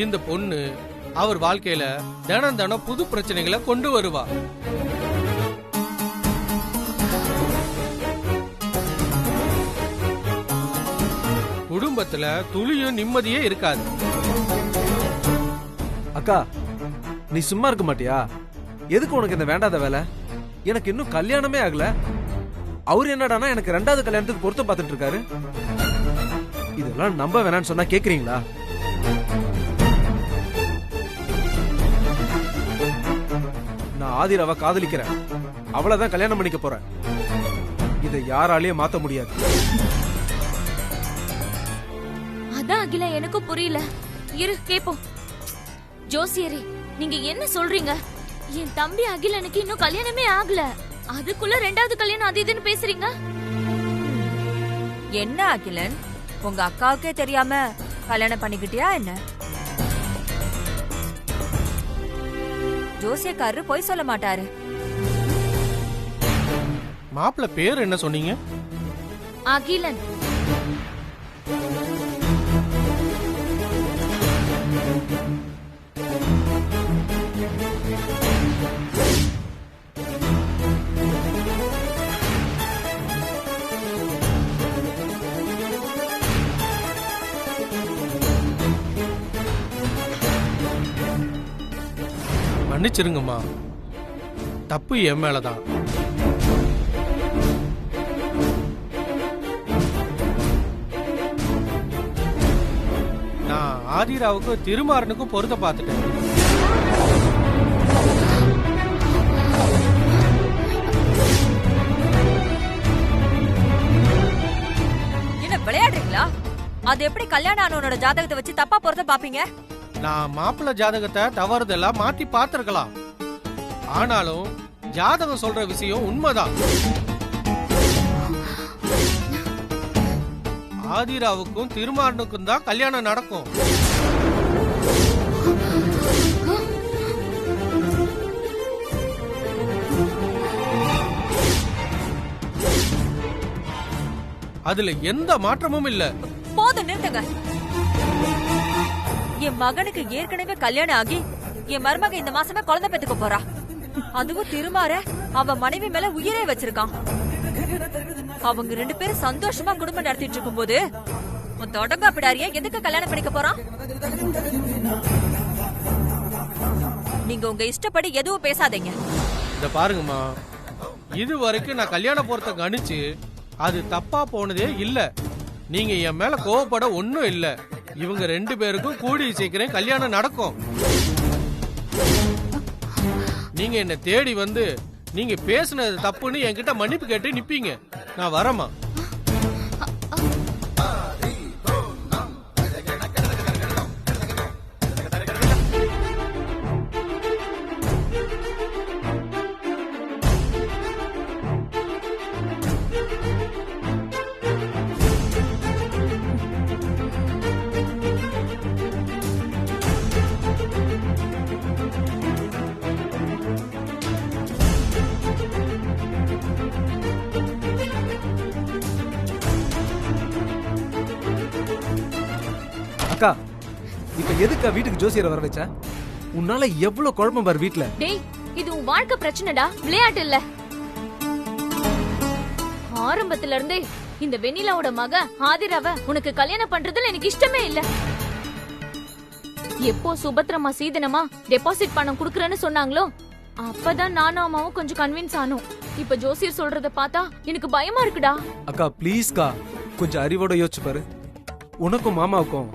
இந்த பொண்ணு அவர் வாழ்க்கையில தினம் தினம் புது பிரச்சனைகளை கொண்டு வருவா. குடும்பத்துல துளியும் நிம்மதியே இருக்காது. அக்கா நீ சும்மா இருக்க மாட்டியா? எதுக்கு உனக்கு இந்த வேண்டாத வேலை? எனக்கு இன்னும் கல்யாணமே ஆகல. அவரு என்னடானா எனக்கு 2வது கல்யாணத்துக்கு பொருத்தம் பார்த்துட்டு இருக்காரு. இதெல்லாம் நம்ப வேணான்னு சொன்னா கேக்குறீங்களா? நான் ஆதிராவை காதலிக்கிறேன். அவளைதான் கல்யாணம் பண்ணிக்க போறேன். இதை யாராலையும் மாத்த முடியாது. அதான் அகிலா எனக்கும் புரியல. இரு கேப்போம். ஜோசியரே நீங்க என்ன சொல்றீங்க? என் தம்பி அகிலனுக்கு இன்னும் கல்யாணமே ஆகல, அதுக்குள்ள 2வது கல்யாணம் அது இதுன்னு பேசுறீங்க. என்ன அகிலன், உங்க அக்காவுக்கே தெரியாம கல்யாணம் பண்ணிக்கிட்டியா என்ன? ஜோசியக்காரரு போய் சொல்ல மாட்டாரு. மாப்பிள்ள பேர் என்ன சொன்னீங்க? அகிலன். மன்னிச்சிருங்கம்மா, தப்பு என் மேலதான். நான் ஆதிராவுக்கும் திருமாறனுக்கும் பொருத்த பார்த்துட்டேன். என்ன விளையாடுறீங்களா? அது எப்படி கல்யாணம் ஆனவனோட ஜாதகத்தை வச்சு தப்பா பொருத்த பாப்பீங்க? நான் மாப்பிள்ள ஜாதகத்தை தவறுதெல்லாம் மாத்தி பார்த்திருக்கலாம். ஆனாலும் ஜாதகம் சொல்ற விஷயம் உண்மைதான். ஆதிராவுக்கும் திருமாறனுக்கும் தான் கல்யாணம் நடக்கும். அதுல எந்த மாற்றமும் இல்ல. போதும் நிறுத்துங்க. என் மகனுக்கு ஏற்கனவே கல்யாணம் ஆகி என் மருமக இந்த மாசமே குழந்தை பெத்துக்க போறா. அதுவும் திருமாற அவ மனைவி மேல உயிரே வச்சிருக்கான். அவங்க 2 பேரும் சந்தோஷமா குடும்பம் நடத்திட்டு இருக்கும் போது தொடங்கா பிடாரியா எதுக்கு கல்யாணம் பண்ணிக்க போறான்? நீங்க உங்க இஷ்டப்படி எதுவும் பேசாதீங்க. இத பாருங்கம்மா, இது வரைக்கும் நான் கல்யாண பொருத்த கணிச்சு அது தப்பா போனதே இல்ல. நீங்க என் மேல கோவப்பட ஒண்ணும் இல்ல. இவங்க 2 பேருக்கும் கூடி சீக்கிரம் கல்யாணம் நடக்கும். நீங்க என்ன தேடி வந்து நீங்க பேசுனது தப்புன்னு என்கிட்ட மன்னிப்பு கேட்டு நிப்பீங்க. நான் வரமா. அக்கா இப்ப எதுக்கா வீட்டுக்கு ஜோசியரை வர வச்ச? உன்னால எவ்வளவு குழப்பம் பாரு வீட்டுல. டேய் இது உன் வாழ்க்கை பிரச்சனைடா, விளையாட்டு இல்ல. ஆரம்பத்துல இருந்தே இந்த வெண்ணிலாவோட மக ஆதிராவ உனக்கு கல்யாணம் பண்றதுல எனக்கு இஷ்டமே இல்ல. எப்போ சுபத்ரமா சீதனமா டெபாசிட் பணம் குடுக்கறேன்னு சொன்னாங்களோ அப்பதான் நானும் அம்மாவும் கொஞ்சம் கன்வின்ஸ் ஆனோம். இப்ப ஜோசியர் சொல்றத பார்த்தா எனக்கு பயமா இருக்குடா. அக்கா ப்ளீஸ்கா கொஞ்சம் அறிவோட யோசிச்சு பாரு. உனக்கும் மாமாவுக்கும்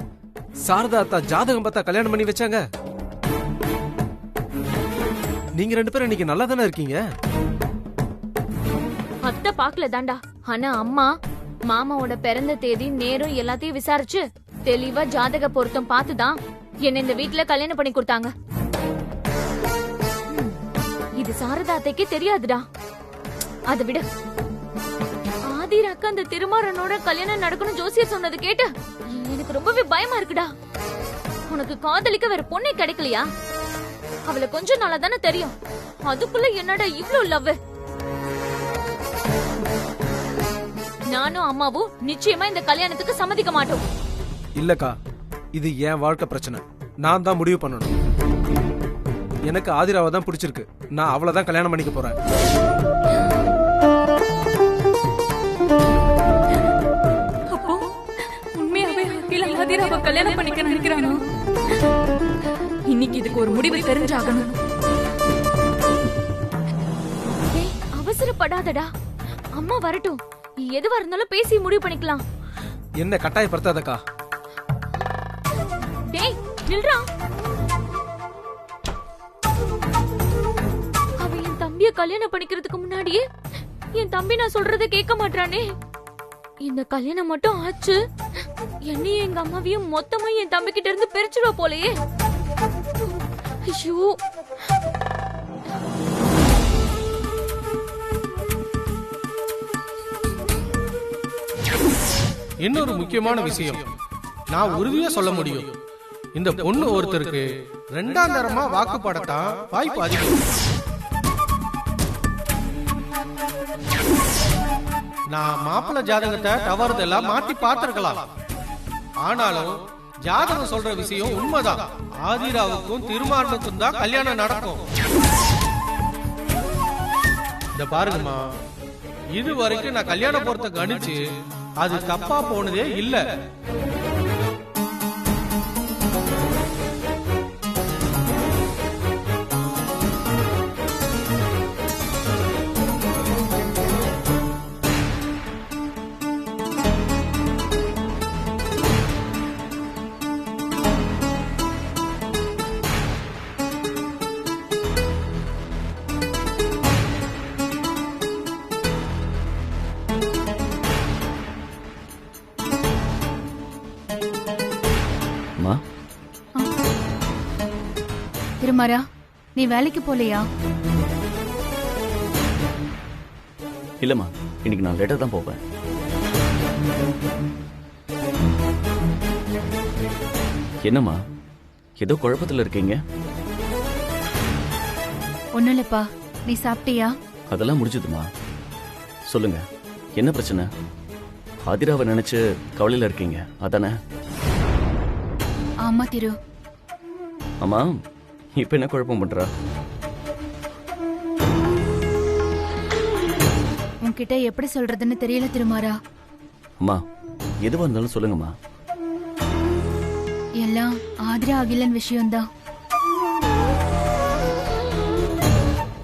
சாரதா அத்தா ஜாதகம் பார்த்தா கல்யாணம் பண்ணி வச்சாங்க. நீங்க 2 பேரும் இன்னைக்கு நல்லா தானே இருக்கீங்க. அத்தை பாக்கல தாண்டா. ஆனா அம்மா மாமாவோட பிறந்த தேதி நேரம் எல்லாத்தையும் விசாரிச்சு தெளிவா ஜாதக பொருத்தம் பார்த்துதான் என்ன இந்த வீட்டுல கல்யாணம் பண்ணி கொடுத்தாங்க. இது சாரதா அத்தைக்கே தெரியாதுடா. அதை விட ஆதிராக்கு அந்த திருமாறனோட கல்யாணம் நடக்கணும் ஜோசியர் சொன்னது கேட்டு எனக்கு ரொம்பவே பயமா இருக்குடா. உனக்கு காதலிக்க வேற பொண்ணே கிடைக்கலையா? அவளை கொஞ்சம் நாளா தானே தெரியும், அதுக்குள்ள என்னடா இவ்ளோ லவ்? நானும் அம்மாவும் நிச்சயமா இந்த கல்யாணத்துக்கு சம்மதிக்க மாட்டோம். இல்லக்கா இது என் வாழ்க்கை பிரச்சனை. நான் தான் முடிவு பண்ணணும். எனக்கு ஆதிராவை தான் பிடிச்சிருக்கு. நான் அவளை தான் கல்யாணம் பண்ணிக்க போறேன். அப்போ உண்மையாவே அகில ஆதிராவை கல்யாணம் பண்ணிக்க நினைக்கிறானோ? இன்னைக்கு இதுக்கு ஒரு முடிவு தெரிஞ்சாகணும். டேய், அவசரப்படாதடா. அம்மா வரட்டும், எதுவா இருந்தாலும் பேசி முடிவு பண்ணிக்கலாம். என்ன கட்டாயப்படுத்தாதக்கா. டேய் நில்றா. அவ என் தம்பிய கல்யாணம் பண்ணிக்கிறதுக்கு முன்னாடியே என் தம்பி நான் சொல்றதை கேட்க மாட்டானே. இந்த கல்யாணம் மட்டும் ஆச்சு, என்னையும் எங்க அம்மாவையும் மொத்தமா என் தம்பி கிட்ட இருந்து பிரிச்சுடுவா போலயே. ஐயோ, இன்னொரு முக்கியமான விஷயம் நான் உறுதியா சொல்ல முடியும். இந்த பொண்ணு ஒருத்தருக்கு ரெண்டாம் தரமா வாக்குப்படத்தான் வாய்ப்பு அதிகம். நான் மாப்பிள்ளை ஜாதகத்தை தவறுதெல்லாம் மாத்தி பார்த்திருக்கலாம். ஆனாலும் ஜாதகம் சொல்ற விஷயம் உண்மைதான். ஆதிராவுக்கும் திருமாறனுக்கும் தான் கல்யாணம் நடக்கும். இந்த பாருங்கம்மா, இது வரைக்கும் நான் கல்யாண பொறுத்த கணிச்சு அது தப்பா போனதே இல்ல. திருமாரா, நீ வேலைக்கு போலையா? இல்லம்மா, இன்னைக்கு நான் லேட்டா தான் போவேன். என்னம்மா, ஏதோ குழப்பத்துல இருக்கீங்க? ஒண்ணும் இல்லப்பா. நீ சாப்பிட்டியா? அதெல்லாம் முடிஞ்சதுமா. சொல்லுங்க, என்ன பிரச்சனை? ஆதிராவை நினைச்சு கவலையில இருக்கீங்க அதானே? ஆமா திரு. ஆமா, இப்ப என்ன குழப்பம் பண்றா? உன்கிட்ட எப்படி சொல்றதுன்னு தெரியல திருமாரா. அம்மா, எதுவா இருந்தாலும் சொல்லுங்கம்மா. எல்லாம் ஆதிரா அகிலன் விஷயம்தான்.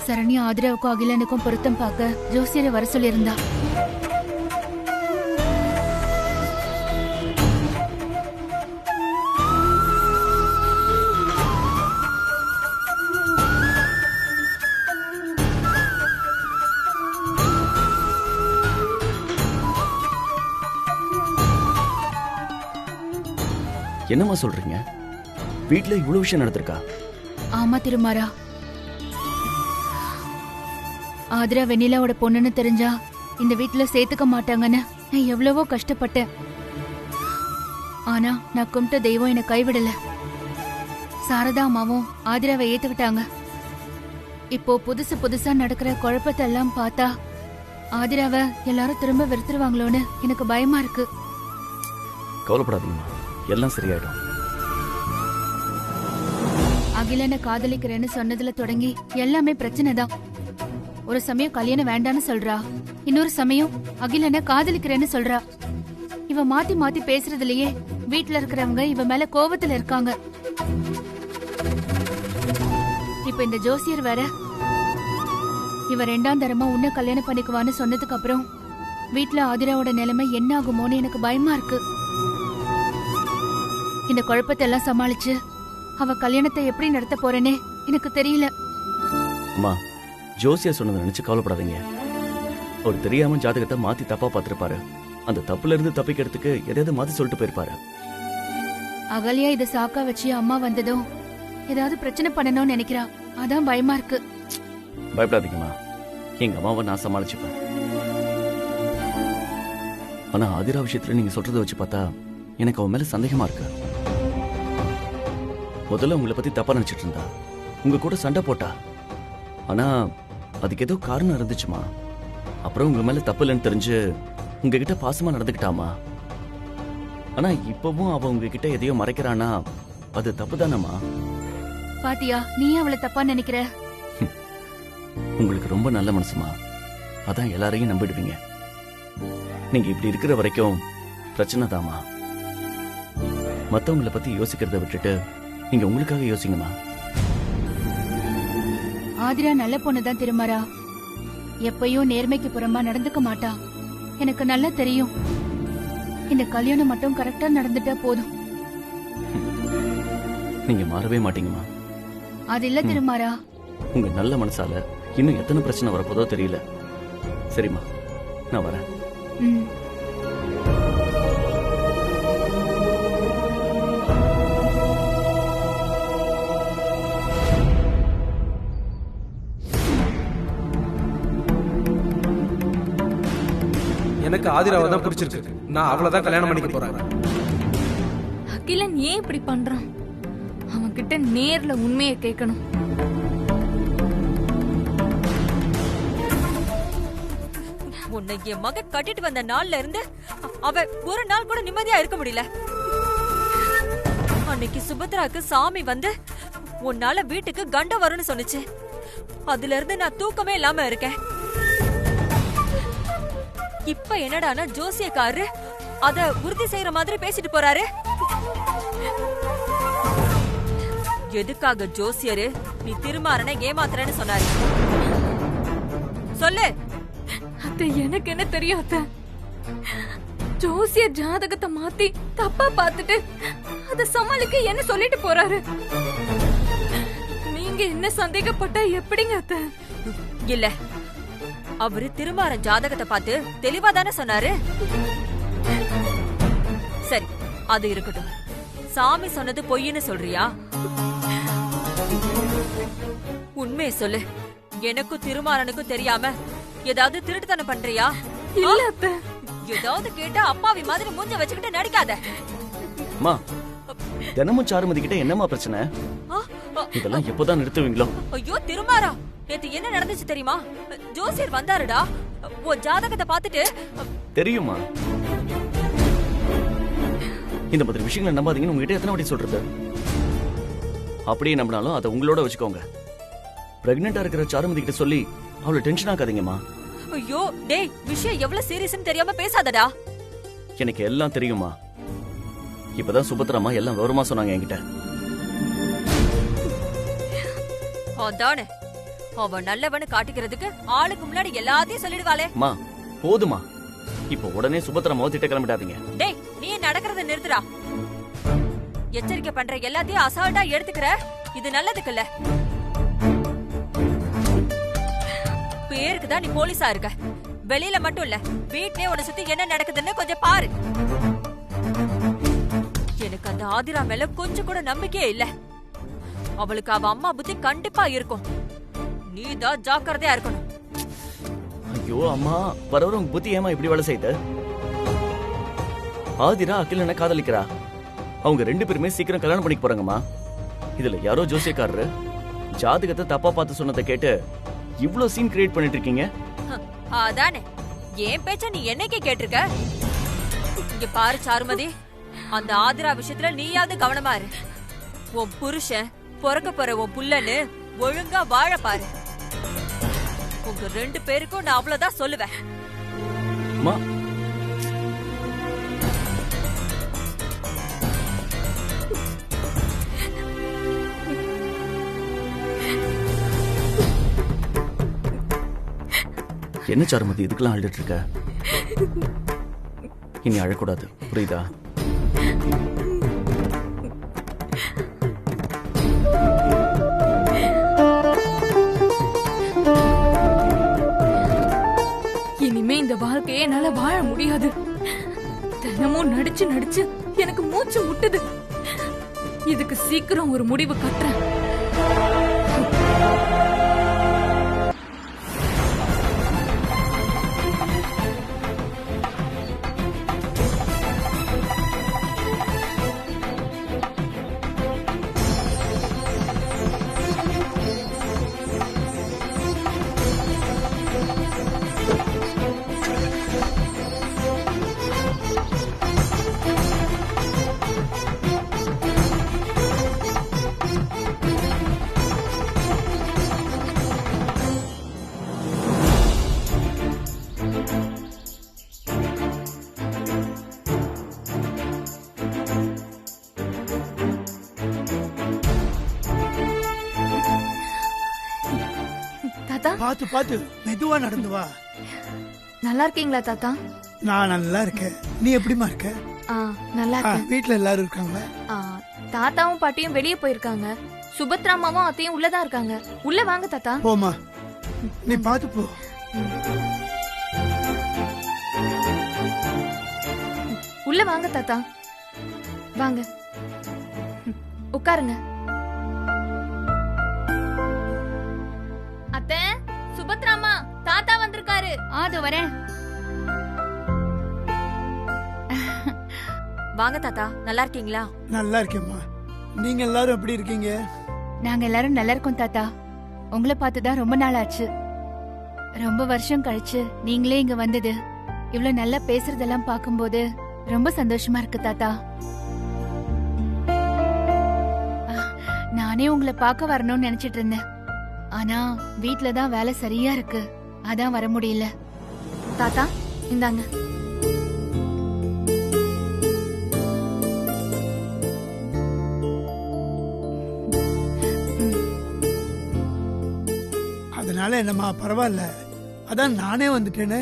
சரண்யா ஆதிராவுக்கும் அகிலனுக்கும் பொருத்தம் பார்க்க ஜோசியரை வர சொல்லியிருந்தா. என்னம்மா சொல்றீங்க? வீட்டுல இவ்வளவு விஷயம் நடந்திருக்கா? ஆமா திருமாரா. ஆதிரா வெண்ணிலாவோட பொண்ணுன்னு தெரிஞ்சா இந்த வீட்டுல சேர்த்துக்க மாட்டாங்கன்னு நான் எவ்வளவோ கஷ்டப்பட்டேன். ஆனா நான் கும்பிட்ட தெய்வம் என்னை கைவிடல. சாரதா அம்மாவும் ஆதிராவை ஏத்துக்கிட்டாங்க. இப்போ புதுசா நடக்கிற குழப்பத்தை எல்லாம் பார்த்தா ஆதிராவை எல்லாரும் திரும்ப வெறுத்துருவாங்களோன்னு எனக்கு பயமா இருக்கு. கவலைப்படாதீங்கம்மா, எல்லாம் சரியாயிடும். அகிலனை காதலிக்கிறேன்னு சொன்னதுல தொடங்கி எல்லாமே பிரச்சனை தான். ஒரு சமயம் கல்யாணம் வேண்டான்னு சொல்றா, இன்னொரு சமயம் அகிலனை காதலிக்கிறேன்னு சொல்றா. இவ மாத்தி மாத்தி பேசுறதுலயே வீட்டுல இருக்கிறவங்க இவ மேல கோவத்துல இருக்காங்க. இப்ப இந்த ஜோசியர் வேற இவ ரெண்டாம் தரமா உன்ன கல்யாணம் பண்ணிக்குவான்னு சொன்னதுக்கு அப்புறம் வீட்டுல ஆதிராவோட நிலைமை என்ன ஆகுமோன்னு எனக்கு பயமா இருக்கு. இந்த குழப்பத்தை எல்லாம் சமாளிச்சு அவ கல்யாணத்தை எப்படி நடத்த போறேனே எனக்கு தெரியல. அம்மா, ஜோசியா சொன்னதை நினைச்சு கவலைப்படாதீங்க. அவர் தெரியாம ஜாதகத்தை மாத்தி தப்பா பார்த்திருப்பாரு. அந்த தப்புல இருந்து தப்பிக்கிறதுக்கு எதையாவது மாத்தி சொல்லிட்டு போயிருப்பாரு. அகல்யா இத சாக்கா வச்சு அம்மா வந்ததும் ஏதாவது பிரச்சனை பண்ணணும்னு நினைக்கிறா. அதான் பயமா இருக்கு. பயப்படாதீங்கம்மா, எங்க அம்மாவை நான் சமாளிச்சுப்பேன். ஆனா ஆதிரா விஷயத்துல நீங்க சொல்றதை வச்சு பார்த்தா எனக்கு அவன் மேல சந்தேகமா இருக்கு. முதல்ல உங்களை பத்தி தப்பா நினைச்சிட்டு இருந்தா, உங்க கூட சண்டை போட்டா. ஆனா அதுக்கு ஏதோ காரணம் இருந்துச்சுமா. அப்புறம் உங்க மேல தப்பு இல்லைன்னு தெரிஞ்சு உங்ககிட்ட பாசமா நடந்துக்கிட்டாமா. ஆனா இப்பவும் அவ உங்ககிட்ட எதையோ மறைக்கிறானா, அது தப்புதானம்மா. பாத்தியா நீ அவளை தப்பா நினைக்கிற? உங்களுக்கு ரொம்ப நல்ல மனசுமா, அதான் எல்லாரையும் நம்பிடுவீங்க. நீங்க இப்படி இருக்கிற வரைக்கும் பிரச்சனை தாமா. மத்தவங்களை பத்தி யோசிக்கிறத விட்டுட்டு நீங்க உங்களுக்காக யோசிங்கம்மா. ஆதிரா நல்ல பொண்ணுதான் திருமாரா. எப்பயும் நேர்மைக்கு புறமா நடந்துக்க மாட்டா. எனக்கு நல்லா தெரியும். இந்த கல்யாணம் மட்டும் கரெக்டா நடந்துட்டா போதும். நீங்க மாறவே மாட்டீங்கம்மா. அது இல்ல திருமாரா. உங்க நல்ல மனசால இன்னும் எத்தனை பிரச்சனை வரப்போதோ தெரியல. சரிம்மா, நான் வரேன். ம். எனக்கு ஆதிராவை தான் பிடிச்சிருக்கு. நான் அவளை தான் கல்யாணம் பண்ணிக்க போறேன். அகிலன் ஏன் இப்படி பண்றான்? அவன் கிட்ட நேர்ல உண்மையை கேட்கணும். உன்னை என் மகன் கட்டிட்டு வந்த நாள்ல இருந்து அவ ஒரு நாள் கூட நிம்மதியா இருக்க முடியல. அன்னைக்கு சுபத்ராக்கு சாமி வந்து உன்னால வீட்டுக்கு கண்டம் வரும்னு சொன்னுச்சு. அதுல இருந்து நான் தூக்கமே இல்லாம இருக்கேன். இப்ப என்னடானா ஜோசியக்காரரு அத உறுதி செய்யற மாதிரி பேசிட்டு போறாரு. எதுக்காக ஜோசியரு நீ திருமாறனை ஏமாத்துறன்னு சொன்னாரு? சொல்லு. அத்தை எனக்கு என்ன தெரியும் அத்தை? ஜோசியர் ஜாதகத்தை மாத்தி தப்பா பார்த்துட்டு அத சமாளிக்க என்ன சொல்லிட்டு போறாரு. நீங்க என்ன சந்தேகப்பட்டா எப்படிங்க அத்தை? இல்ல, அவரு திருமாறன் ஜாதகத்தை பார்த்து தெளிவா தானே சொன்னாரு. சரி, அது இருக்கட்டும். சாமி சொன்னது பொய்ன்னு சொல்றியா? உண்மையை சொல்லு. எனக்கும் திருமாறனுக்கும் தெரியாம ஏதாவது திருட்டுத்தனம் பண்றியா? இல்ல அத்தை. ஏதாவது கேட்டா அப்பாவி மாதிரி மூஞ்ச வச்சுக்கிட்டு நடிக்காத. அம்மா, தினமும் சாருமதி கிட்ட என்னம்மா பிரச்சனை? இதெல்லாம் எப்போதான் நிறுத்துவீங்களோ? ஐயோ திருமாறா, நேத்து என்ன நடந்துச்சு தெரியுமா? ஜோசியர் வந்தாருடா. உன் ஜாதகத்தை பார்த்துட்டு. தெரியுமா? இந்த மாதிரி விஷயங்களை நம்பாதீங்கன்னு உங்ககிட்ட எத்தனை வாட்டி சொல்றது? அப்படியே நம்பினாலும் அதை உங்களோட வச்சுக்கோங்க. பிரெக்னெண்டா இருக்கிற சாருமதி கிட்ட சொல்லி அவளை டென்ஷன் ஆக்காதீங்கம்மா. ஐயோ டேய், விஷயம் எவ்வளவு சீரியஸ்னு தெரியாம பேசாதடா. எனக்கு எல்லாம் தெரியுமா. இப்பதான் சுபத்ராமா எல்லாம் விவரமா சொன்னாங்க என்கிட்ட. அதானே, அவ நல்லவனு காட்டிக்கிறதுக்கு ஆளுக்கு முன்னாடி எல்லாத்தையும் சொல்லிடுவாளே. மா போதுமா, இப்ப உடனே சுபத்ராமாவை திட்ட கிளம்பிடாதீங்க. டேய், நீ நடக்கிறத நிறுத்துடா. எச்சரிக்கை பண்ற எல்லாத்தையும் அசால்ட்டா எடுத்துக்கிற. இது நல்லதுக்கு இல்ல. பேருக்கு தான் நீ போலீஸா இருக்க. வெளியில மட்டும் இல்ல, வீட்லயே உன்னை சுத்தி என்ன நடக்குதுன்னு கொஞ்சம் பாரு. எனக்கு அந்த ஆதிரா மேல கொஞ்சம் கூட நம்பிக்கையே இல்ல. அவளுக்கு அவ அம்மா புத்தி கண்டிப்பா இருக்கும். நீதான் ஜாக்கிரதையா இருக்கணும். ஐயோ அம்மா, வரவர உங்க புத்தி ஏமா இப்படி வேலை செய்யுது? ஆதிரா அகிலனை காதலிக்கிறா. அவங்க ரெண்டு பேருமே சீக்கிரம் கல்யாணம் பண்ணிக்க போறாங்கம்மா. இதுல யாரோ ஜோசியக்காரரு ஜாதகத்தை தப்பா பார்த்து சொன்னதை கேட்டு இவ்ளோ சீன் கிரியேட் பண்ணிட்டு இருக்கீங்க. அதானே, ஏன் பேச்ச நீ என்னைக்கே கேட்டிருக்க? இங்க பாரு சாருமதி, அந்த ஆதிரா விஷயத்துல நீயாவது கவனமா இரு. உன் புருஷன் பொறக்க போற உன் புள்ளன்னு ஒழுங்கா வாழ பாரு. உங்க ரெண்டு பேருக்கும் நான் அவ்வளவுதான் சொல்லுவேன். அம்மா, என்ன சாருமதி இதுக்கெல்லாம் அழுதுட்டு இருக்க? இனி அழக்கூடாது, புரியுதா? இனிமே இந்த வாழ்க்கையை என்னால வாழ முடியாது. தினமும் நடிச்சு நடிச்சு எனக்கு மூச்சு முட்டுது. இதுக்கு சீக்கிரம் ஒரு முடிவு கட்டுறேன். பாத்து பாத்து மெதுவா நடந்து வா. நல்லா இருக்கீங்களா தாத்தா? நான் நல்லா இருக்கேன். நீ எப்படிமா இருக்க? நல்லா வீட்டுல எல்லாரும் இருக்காங்க? தாத்தாவும் பாட்டியும் வெளியே போயிருக்காங்க. சுபத்ராமாவும் அத்தையும் உள்ளதா இருக்காங்க. உள்ள வாங்க தாத்தா. போமா, நீ பாத்து போ. உள்ள வாங்க தாத்தா, வாங்க உட்காருங்க. அத்தை, சுபத்ராமா, தாத்தா வந்திருக்காரு. அது வரேன். வாங்க தாத்தா, நல்லா இருக்கீங்களா? நல்லா இருக்கேம்மா. நீங்க எல்லாரும் எப்படி இருக்கீங்க? நாங்க எல்லாரும் நல்லா இருக்கோம் தாத்தா. உங்களை பார்த்துதான் ரொம்ப நாள் ஆச்சு. ரொம்ப வருஷம் கழிச்சு நீங்களே இங்க வந்தது, இவ்வளவு நல்லா பேசுறதெல்லாம் பார்க்கும்போது ரொம்ப சந்தோஷமா இருக்கு தாத்தா. நானே உங்களை பார்க்க வரணும்னு நினைச்சிட்டு இருந்தேன். ஆனா வீட்ல தான் வேலை சரியா இருக்கு, அதான் வர முடியல. தாத்தா இந்தாங்க. அதனால என்னம்மா, பரவாயில்ல, அதான் நானே வந்துட்டேனே.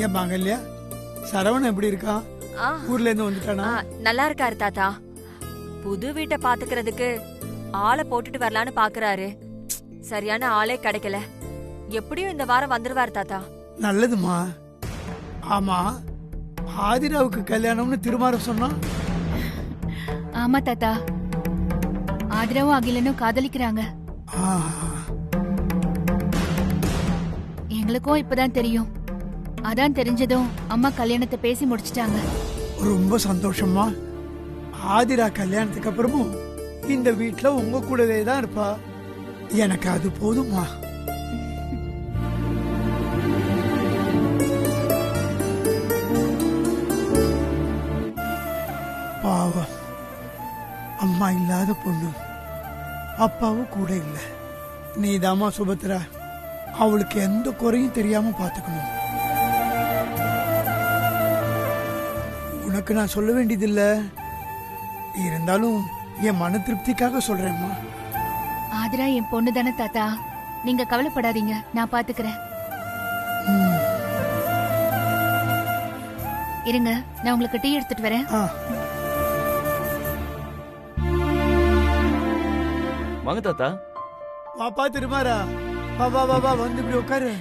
ஏன் மாங்கல்யா, சரவணன் எப்படி இருக்கான்? ஊர்ல இருந்து வந்துட்டானா? நல்லா இருக்காரு தாத்தா. புது வீட்டை பாத்துக்கிறதுக்கு ஆளை போட்டுட்டு வரலான்னு பாக்குறாரு. சரியான ஆளே கிடைக்கல. எப்படியும் இந்த வாரம் வந்துருவாரு தாத்தா. நல்லதுமா. ஆமா, ஆதிராவுக்கு கல்யாணம்னு திருமாரம் சொன்னா? ஆமா தாத்தா, ஆதிராவும் அகிலனும் காதலிக்கிறாங்க. எங்களுக்கும் இப்பதான் தெரியும். அதான் தெரிஞ்சதும் அம்மா கல்யாணத்தை பேசி முடிச்சிட்டாங்க. ரொம்ப சந்தோஷமா. ஆதிரா கல்யாணத்துக்கு அப்புறமும் இந்த வீட்டுல உங்க கூடவே தான் இருப்பா. எனக்கு அது போதுமா. பாவம், அம்மா இல்லாத பொண்ணு, அப்பாவும் கூட இல்ல. நீதாமா சுபத்ரா, அவளுக்கு எந்த குறையும் தெரியாம பாத்துக்கணும். உனக்கு நான் சொல்ல வேண்டியதில்ல, இருந்தாலும் என் மன திருப்திக்காக சொல்றேன்மா. ஆதிரா என் பொண்ணு தானே தாத்தா, நீங்க கவலைப்படாதீங்க, நான் பாத்துக்கிறேன். இருங்க, நான் உங்களுக்கு டீ எடுத்துட்டு வரேன். வாங்க தாத்தா. வாப்பா திருமாரா, வா வா வா வா, வந்து இப்படி உட்காரு.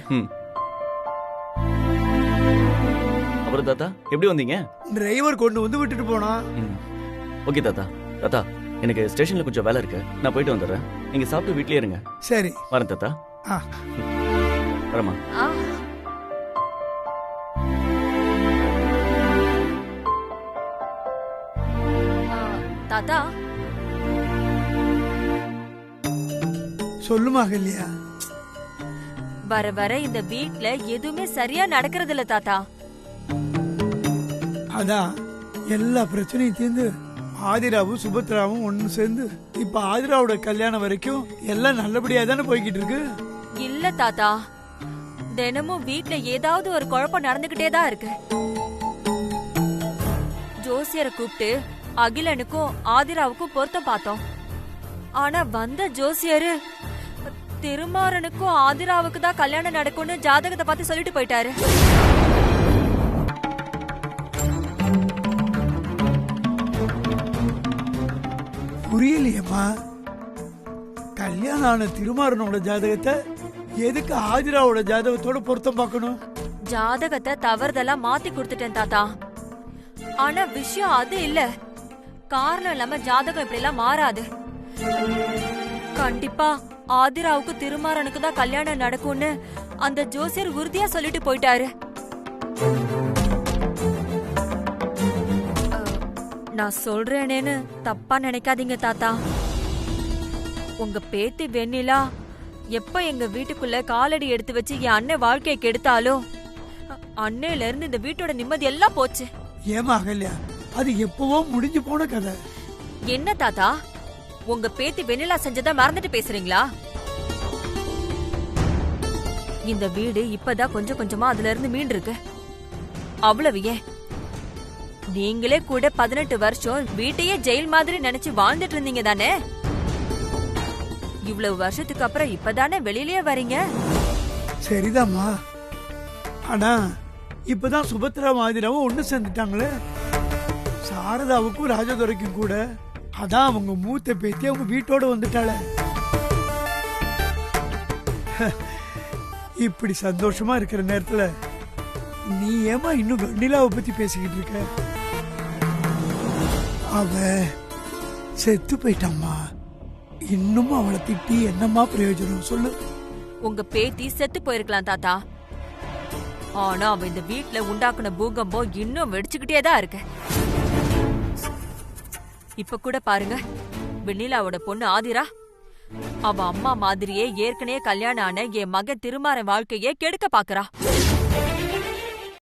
அப்புறம் தாத்தா எப்படி வந்தீங்க? டிரைவர் கொண்டு வந்து விட்டுட்டு போனா. ஓகே தாத்தா. தாத்தா, எனக்கு ஸ்டேஷன்ல கொஞ்சம் வேலை இருக்கு, நான் போயிட்டு வந்துடுறேன். நீங்க சாப்பிட்டு வீட்லயே இருங்க. சரி, வரேன் தாத்தா. வரமா. தாத்தா சொல்லுமா கல்யா. வர வர இந்த வீட்ல எதுவுமே சரியா நடக்கிறது இல்ல தாத்தா. அதான் எல்லா பிரச்சனையும் தீர்ந்து ஆதிராவும் சுபத்ராவும் ஒன்னு சேர்ந்து இப்ப ஆதிராவோட கல்யாணம் வரைக்கும் எல்லாம் நல்லபடியா தானே போய்கிட்டு இருக்கு. இல்ல தாத்தா, தினமும் வீட்ல ஏதாவது ஒரு குழப்பம் நடந்துகிட்டே தான் இருக்கு. ஜோசியரை கூப்பிட்டு அகிலனுக்கும் ஆதிராவுக்கும் பொருத்தம் பார்த்தோம். ஆனா வந்த ஜோசியரு திருமாறனுக்கும் ஆதிராவுக்கு தான் கல்யாணம் நடக்கும்னு ஜாதகத்தை பார்த்து சொல்லிட்டு போயிட்டாரு. புரியலையம்மா, கல்யாணம் ஆன திருமாறனோட ஜாதகத்தை எதுக்கு ஆதிராவோட ஜாதகத்தோட பொருத்தம் பார்க்கணும்? ஜாதகத்தை தவறுதெல்லாம் மாத்தி கொடுத்துட்டேன் தாத்தா. ஆனா விஷயம் அது இல்ல. காரணம் இல்லாம ஜாதகம் இப்படி எல்லாம் மாறாது. கண்டிப்பா ஆதிராவுக்கு திருமாறனுக்கு தான் கல்யாணம் நடக்கும்னு அந்த ஜோசியர் உறுதியா சொல்லிட்டு போயிட்டாரு. நான் சொல்றேனேன்னு தப்பா நினைக்காதீங்க தாத்தா. உங்க பேத்தி வெண்ணிலா எப்ப எங்க வீட்டுக்குள்ள காலடி எடுத்து வச்சு என் அண்ணன் வாழ்க்கையை கெடுத்தாலோ அன்னையில இருந்து இந்த வீட்டோட நிம்மதி எல்லாம் போச்சு. ஏமா அகல்யா, அது எப்பவோ முடிஞ்சு போன கதை. என்ன தாத்தா, உங்க பேத்தி வெண்ணிலா செஞ்சதா மறந்துட்டு பேசுறீங்களா? இந்த வீடு இப்பதான் கொஞ்சம் கொஞ்சமா அதுல இருந்து மீண்டு இருக்கு. அவ்வளவு ஏன், நீங்களே கூட 18 வருஷம் வீட்டையே ஜெயில் மாதிரி நினைச்சு வாழ்ந்துட்டு இருந்தீங்க தானே. இவ்வளவு வருஷத்துக்கு அப்புறம் இப்பதானே வெளியிலயே வரீங்க. சரிதாம்மா, ஆனா இப்பதான் சுபத்ராவும் ஆதிராவும் ஒண்ணு சேர்ந்துட்டாங்களே. சாரதாவுக்கும் ராஜதுரைக்கும் கூட அதான் அவங்க மூத்த பேத்தி அவங்க வீட்டோட வந்துட்டாள. இப்படி சந்தோஷமா இருக்கிற நேரத்துல நீ ஏமா இன்னும் வெண்ணிலாவை பத்தி பேசிக்கிட்டு இருக்க? அவ செத்து போயிட்டாம்மா. இன்னும் அவளை திட்டி என்னம்மா பிரயோஜனம் சொல்லு? உங்க பேத்தி செத்து போயிருக்கலாம் தாத்தா, ஆனா அவ இந்த வீட்ல உண்டாக்குன பூகம்பம் இன்னும் வெடிச்சுக்கிட்டே தான் இருக்கு. இப்ப கூட பாருங்க, வெண்ணிலாவோட பொண்ணு ஆதிரா அவ அம்மா மாதிரியே ஏற்கனவே கல்யாணம் ஆன என் மகன் திருமாறன் வாழ்க்கையே கெடுக்க பாக்குறா.